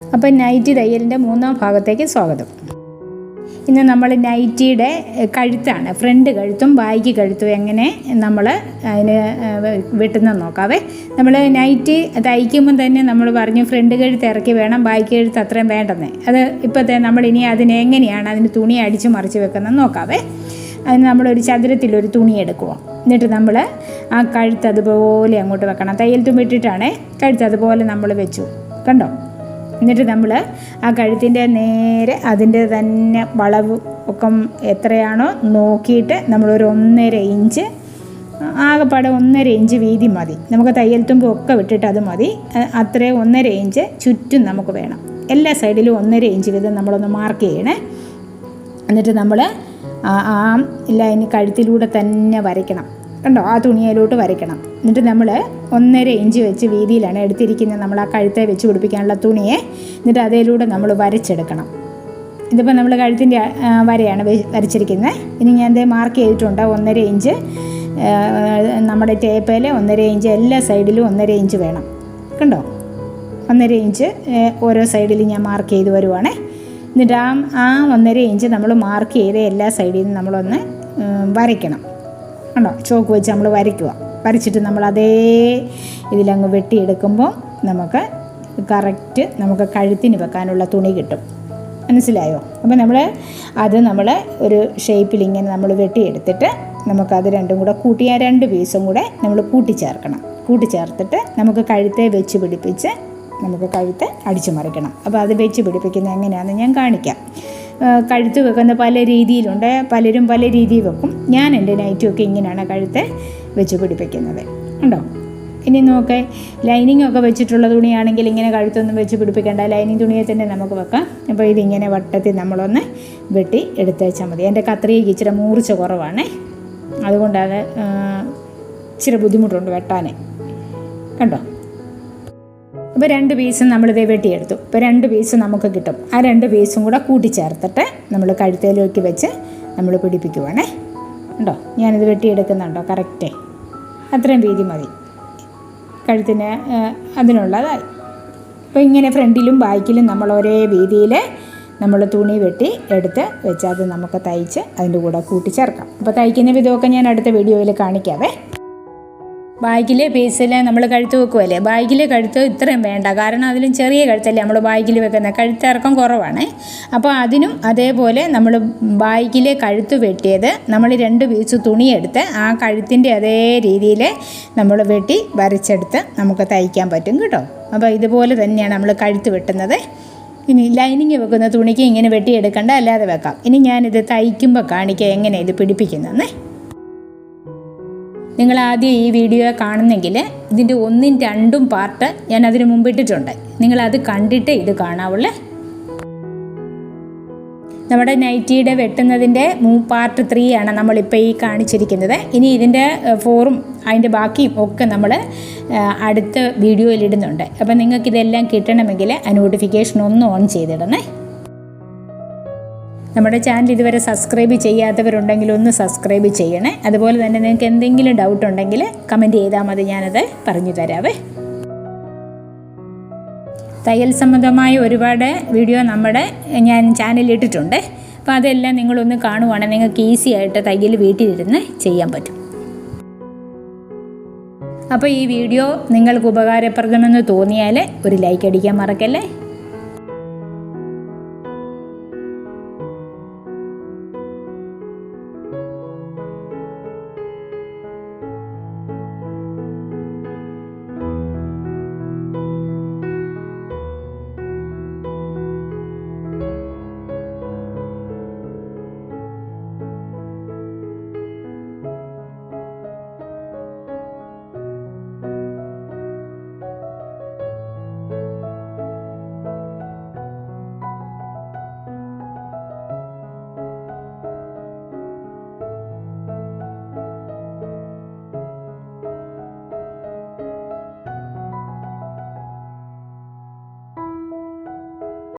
അപ്പോൾ നൈറ്റി തയ്യലിൻ്റെ 3ാം ഭാഗത്തേക്ക് സ്വാഗതം. ഇന്ന് നമ്മൾ നൈറ്റിയുടെ കഴുത്താണ്, ഫ്രണ്ട് കഴുത്തും ബാക്ക് കഴുത്തും എങ്ങനെ നമ്മൾ അതിന് വെട്ടുന്നത് നോക്കാവേ. നമ്മൾ നൈറ്റി തയ്ക്കുമ്പം തന്നെ നമ്മൾ പറഞ്ഞു ഫ്രണ്ട് കഴുത്ത് ഇറക്കി വേണം, ബാക്ക് കഴുത്ത് അത്രയും വേണ്ടെന്നേ. അത് ഇപ്പോഴത്തെ നമ്മളിനി അതിനെങ്ങനെയാണ് അതിന് തുണി അടിച്ച് മറിച്ച് വെക്കുന്നത് നോക്കാവേ. അതിന് നമ്മളൊരു ചതുരത്തിലൊരു തുണി എടുക്കുക. എന്നിട്ട് നമ്മൾ ആ കഴുത്ത് അതുപോലെ അങ്ങോട്ട് വെക്കണം. തയ്യൽ തുമ്പിട്ടിട്ടാണേ കഴുത്ത് അതുപോലെ നമ്മൾ വെച്ചു, കണ്ടോ. എന്നിട്ട് നമ്മൾ ആ കഴുത്തിൻ്റെ നേരെ അതിൻ്റെ തന്നെ വളവ് ഒക്കെ എത്രയാണോ നോക്കിയിട്ട് നമ്മളൊരു 1.5 ഇഞ്ച്, ആകെപ്പാടെ 1.5 ഇഞ്ച് വീതി മതി. നമുക്ക് തയ്യൽ തുമ്പ് ഒക്കെ വിട്ടിട്ട് അത് മതി. അത്രയും 1.5 ഇഞ്ച് ചുറ്റും നമുക്ക് വേണം. എല്ലാ സൈഡിലും 1.5 ഇഞ്ച് വീതം നമ്മളൊന്ന് മാർക്ക് ചെയ്യണേ. എന്നിട്ട് നമ്മൾ ആ ലൈൻ കഴുത്തിലൂടെ തന്നെ വരയ്ക്കണം, കണ്ടോ. ആ തുണിയിലോട്ട് വരയ്ക്കണം. എന്നിട്ട് നമ്മൾ 1.5 ഇഞ്ച് വെച്ച് വീതിയിലാണ് എടുത്തിരിക്കുന്നത് നമ്മൾ ആ കഴുത്തെ വെച്ച് പിടിപ്പിക്കാനുള്ള തുണിയെ. എന്നിട്ട് അതിലൂടെ നമ്മൾ വരച്ചെടുക്കണം. ഇതിപ്പോൾ നമ്മൾ കഴുത്തിൻ്റെ വരയാണ് വരച്ചിരിക്കുന്നത്. ഇനി ഞാൻ ദേ മാർക്ക് ചെയ്തിട്ടുണ്ട് 1.5 ഇഞ്ച്. നമ്മുടെ ടേപ്പയിൽ 1.5 ഇഞ്ച്, എല്ലാ സൈഡിലും 1.5 ഇഞ്ച് വേണം, കണ്ടോ. 1.5 ഇഞ്ച് ഓരോ സൈഡിലും ഞാൻ മാർക്ക് ചെയ്ത് വരുവാണേ. എന്നിട്ട് ആ 1.5 ഇഞ്ച് നമ്മൾ മാർക്ക് ചെയ്ത് എല്ലാ സൈഡിൽ നിന്നും നമ്മളൊന്ന് വരയ്ക്കണം, കണ്ടോ. ചോക്ക് വെച്ച് നമ്മൾ വരയ്ക്കുക. വരച്ചിട്ട് നമ്മൾ അതേ ഇതിലങ്ങ് വെട്ടിയെടുക്കുമ്പോൾ നമുക്ക് കറക്റ്റ് നമുക്ക് കഴുത്തിന് വെക്കാനുള്ള തുണി കിട്ടും. മനസ്സിലായോ? അപ്പോൾ നമ്മൾ ഒരു ഷേപ്പിൽ ഇങ്ങനെ നമ്മൾ വെട്ടിയെടുത്തിട്ട് നമുക്കത് രണ്ടും കൂടെ കൂട്ടി, ആ 2 പീസും കൂടെ നമ്മൾ കൂട്ടിച്ചേർക്കണം. കൂട്ടിച്ചേർത്തിട്ട് നമുക്ക് കഴുത്തെ വെച്ച് പിടിപ്പിച്ച് നമുക്ക് കഴുത്ത് അടിച്ചു മറിക്കണം. അപ്പോൾ അത് വെച്ച് പിടിപ്പിക്കുന്നത് എങ്ങനെയാണെന്ന് ഞാൻ കാണിക്കാം. കഴുത്ത് വെക്കുന്ന പല രീതിയിലുണ്ട്, പലരും പല രീതിയിൽ വെക്കും. ഞാൻ എൻ്റെ നൈറ്റുമൊക്കെ ഇങ്ങനെയാണ് കഴുത്ത് വെച്ച് പിടിപ്പിക്കുന്നത്, ഉണ്ടോ. ഇനി നോക്കേ, ലൈനിങ് ഒക്കെ വെച്ചിട്ടുള്ള തുണിയാണെങ്കിൽ ഇങ്ങനെ കഴുത്തൊന്നും വെച്ച് പിടിപ്പിക്കേണ്ട, ലൈനിങ് തുണിയെ തന്നെ നമുക്ക് വെക്കാം. അപ്പോൾ ഇതിങ്ങനെ വട്ടത്തിൽ നമ്മളൊന്ന് വെട്ടി എടുത്ത് വെച്ചാൽ മതി. എൻ്റെ കത്രികയ്ക്ക് ഇച്ചിരി മൂർച്ച കുറവാണ്, അതുകൊണ്ടത് ഇച്ചിരി ബുദ്ധിമുട്ടുണ്ട് വെട്ടാൻ, കണ്ടോ. അപ്പോൾ 2 പീസും നമ്മളിതേ വെട്ടിയെടുത്തു. ഇപ്പോൾ 2 പീസ് നമുക്ക് കിട്ടും. ആ 2 പീസും കൂടെ കൂട്ടിച്ചേർത്തിട്ട് നമ്മൾ കഴുത്തേലേക്ക് വെച്ച് നമ്മൾ പിടിപ്പിക്കുവാണേ, ഉണ്ടോ. ഞാനിത് വെട്ടിയെടുക്കുന്നുണ്ടോ, കറക്റ്റേ അത്രയും വീതി മതി കഴുത്തിന് അതിനുള്ളതായി. അപ്പോൾ ഇങ്ങനെ ഫ്രണ്ടിലും ബാക്കിലും നമ്മൾ ഒരേ വീതിയിൽ നമ്മൾ തുണി വെട്ടി എടുത്ത് വെച്ച് അത് നമുക്ക് തയ്ച്ച് അതിൻ്റെ കൂടെ കൂട്ടിച്ചേർക്കാം. അപ്പോൾ തയ്ക്കുന്ന വിധമൊക്കെ ഞാൻ അടുത്ത വീഡിയോയിൽ കാണിക്കാവേ. ബാഗിലെ പീസിൽ നമ്മൾ കഴുത്ത് വെക്കുമല്ലേ, ബാഗിലെ കഴുത്ത് ഇത്രയും വേണ്ട, കാരണം അതിലും ചെറിയ കഴുത്തല്ലേ നമ്മൾ ബാഗിൽ വെക്കുന്നത്, കഴുത്തിറക്കം കുറവാണ്. അപ്പോൾ അതിനും അതേപോലെ നമ്മൾ ബാഗിലെ കഴുത്ത് വെട്ടിയത് നമ്മൾ 2 പീസ് തുണിയെടുത്ത് ആ കഴുത്തിൻ്റെ അതേ രീതിയിൽ നമ്മൾ വെട്ടി വരച്ചെടുത്ത് നമുക്ക് തയ്ക്കാൻ പറ്റും, കേട്ടോ. അപ്പോൾ ഇതുപോലെ തന്നെയാണ് നമ്മൾ കഴുത്ത് വെട്ടുന്നത്. ഇനി ലൈനിങ് വെക്കുന്ന തുണിക്ക് ഇങ്ങനെ വെട്ടിയെടുക്കേണ്ട, അല്ലാതെ വെക്കാം. ഇനി ഞാനിത് തയ്ക്കുമ്പോൾ കാണിക്കാം എങ്ങനെ ഇത് പിടിപ്പിക്കുന്നതെന്നേ. നിങ്ങൾ ആദ്യം ഈ വീഡിയോ കാണുന്നെങ്കിൽ ഇതിൻ്റെ 1ഉം 2ഉം പാർട്ട് ഞാൻ അതിന് മുമ്പിട്ടിട്ടുണ്ട്. നിങ്ങളത് കണ്ടിട്ട് ഇത് കാണാവുള്ളേ. നമ്മുടെ നൈറ്റിയുടെ വെട്ടുന്നതിൻ്റെ പാർട്ട് 3 ആണ് നമ്മളിപ്പോൾ ഈ കാണിച്ചിരിക്കുന്നത്. ഇനി ഇതിൻ്റെ 4ഉം അതിൻ്റെ ബാക്കിയും ഒക്കെ നമ്മൾ അടുത്ത വീഡിയോയിൽ ഇടുന്നുണ്ട്. അപ്പോൾ നിങ്ങൾക്കിതെല്ലാം കിട്ടണമെങ്കിൽ ആ നോട്ടിഫിക്കേഷൻ ഒന്ന് ഓൺ ചെയ്തിടണേ. നമ്മുടെ ചാനൽ ഇതുവരെ സബ്സ്ക്രൈബ് ചെയ്യാത്തവരുണ്ടെങ്കിൽ ഒന്ന് സബ്സ്ക്രൈബ് ചെയ്യണേ. അതുപോലെ തന്നെ നിങ്ങൾക്ക് എന്തെങ്കിലും ഡൗട്ട് ഉണ്ടെങ്കിൽ കമൻറ്റ് ചെയ്താൽ മതി, ഞാനത് പറഞ്ഞു തരാവേ. തയ്യൽ സംബന്ധമായ ഒരുപാട് വീഡിയോ ഞാൻ ചാനലിൽ ഇട്ടിട്ടുണ്ട്. അപ്പോൾ അതെല്ലാം നിങ്ങളൊന്ന് കാണുവാണെങ്കിൽ നിങ്ങൾക്ക് ഈസി ആയിട്ട് തയ്യൽ വീട്ടിലിരുന്ന് ചെയ്യാൻ പറ്റും. അപ്പോൾ ഈ വീഡിയോ നിങ്ങൾക്ക് ഉപകാരപ്രദമെന്ന് തോന്നിയാൽ ഒരു ലൈക്ക് അടിക്കാൻ മറക്കല്ലേ.